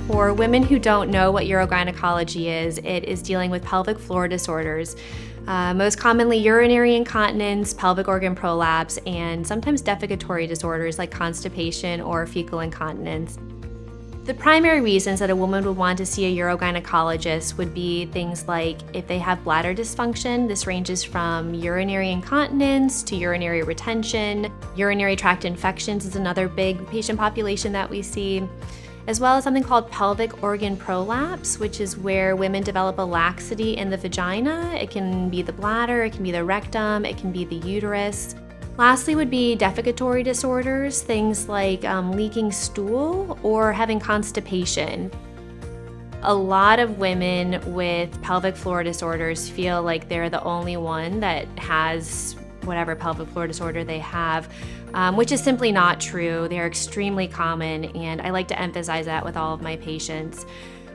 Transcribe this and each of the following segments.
For women who don't know what urogynecology is, it is dealing with pelvic floor disorders, most commonly urinary incontinence, pelvic organ prolapse, and sometimes defecatory disorders like constipation or fecal incontinence. The primary reasons that a woman would want to see a urogynecologist would be things like if they have bladder dysfunction. This ranges from urinary incontinence to urinary retention. Urinary tract infections is another big patient population that we see, as well as something called pelvic organ prolapse, which is where women develop a laxity in the vagina. It can be the bladder, it can be the rectum, it can be the uterus. Lastly would be defecatory disorders, things like leaking stool or having constipation. A lot of women with pelvic floor disorders feel like they're the only one that has whatever pelvic floor disorder they have, which is simply not true. They're extremely common, and I like to emphasize that with all of my patients,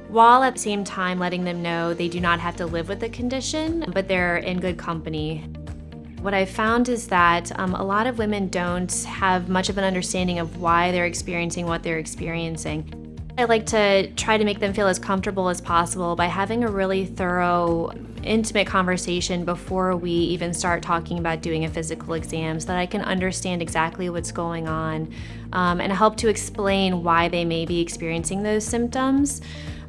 while at the same time letting them know they do not have to live with the condition, but they're in good company. What I've found is that a lot of women don't have much of an understanding of why they're experiencing what they're experiencing. I like to try to make them feel as comfortable as possible by having a really thorough, intimate conversation before we even start talking about doing a physical exam, so that I can understand exactly what's going on and help to explain why they may be experiencing those symptoms.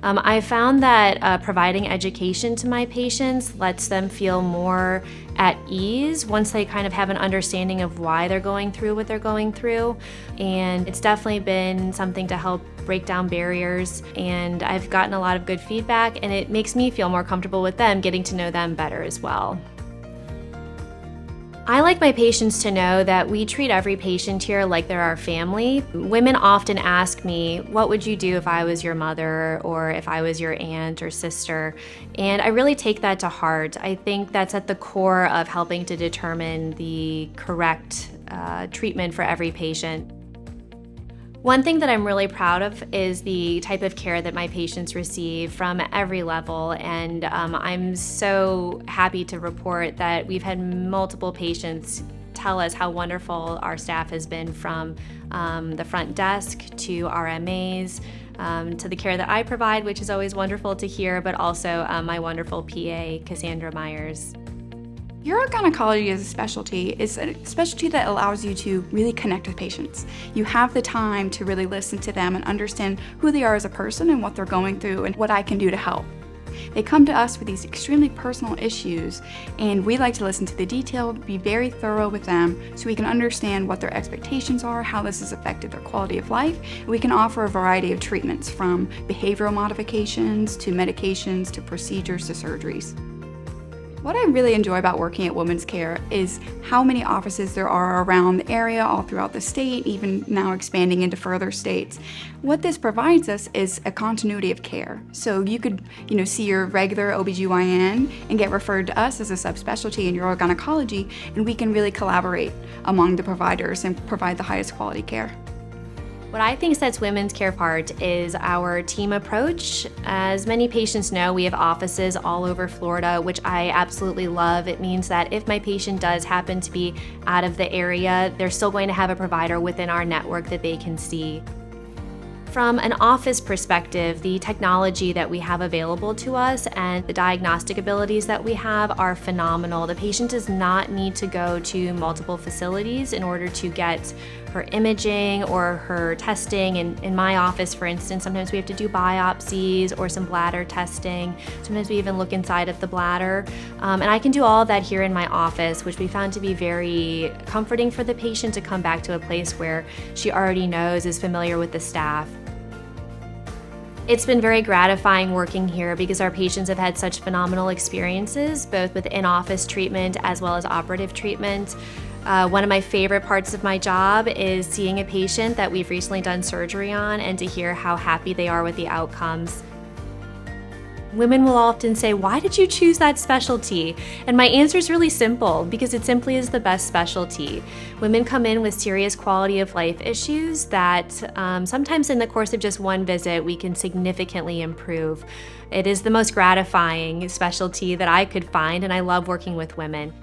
I found that providing education to my patients lets them feel more at ease once they kind of have an understanding of why they're going through what they're going through. And it's definitely been something to help break down barriers, and I've gotten a lot of good feedback, and it makes me feel more comfortable with them, getting to know them better as well. I like my patients to know that we treat every patient here like they're our family. Women often ask me, what would you do if I was your mother or if I was your aunt or sister? And I really take that to heart. I think that's at the core of helping to determine the correct treatment for every patient. One thing that I'm really proud of is the type of care that my patients receive from every level, and I'm so happy to report that we've had multiple patients tell us how wonderful our staff has been, from the front desk to our MAs, to the care that I provide, which is always wonderful to hear, but also my wonderful PA, Cassandra Myers. Urogynecology as a specialty is a specialty that allows you to really connect with patients. You have the time to really listen to them and understand who they are as a person and what they're going through and what I can do to help. They come to us with these extremely personal issues, and we like to listen to the detail, be very thorough with them so we can understand what their expectations are, how this has affected their quality of life. We can offer a variety of treatments, from behavioral modifications to medications to procedures to surgeries. What I really enjoy about working at Women's Care is how many offices there are around the area, all throughout the state, even now expanding into further states. What this provides us is a continuity of care. So you could, see your regular OBGYN and get referred to us as a subspecialty in urogynecology, and we can really collaborate among the providers and provide the highest quality care. What I think sets Women's Care apart is our team approach. As many patients know, we have offices all over Florida, which I absolutely love. It means that if my patient does happen to be out of the area, they're still going to have a provider within our network that they can see. From an office perspective, the technology that we have available to us and the diagnostic abilities that we have are phenomenal. The patient does not need to go to multiple facilities in order to get her imaging or her testing. In my office, for instance, sometimes we have to do biopsies or some bladder testing. Sometimes we even look inside of the bladder. And I can do all of that here in my office, which we found to be very comforting for the patient to come back to a place where she already knows, is familiar with the staff. It's been very gratifying working here because our patients have had such phenomenal experiences, both with in-office treatment as well as operative treatment. One of my favorite parts of my job is seeing a patient that we've recently done surgery on and to hear how happy they are with the outcomes. Women will often say, "Why did you choose that specialty?" And my answer is really simple, because it simply is the best specialty. Women come in with serious quality of life issues that sometimes in the course of just one visit we can significantly improve. It is the most gratifying specialty that I could find, and I love working with women.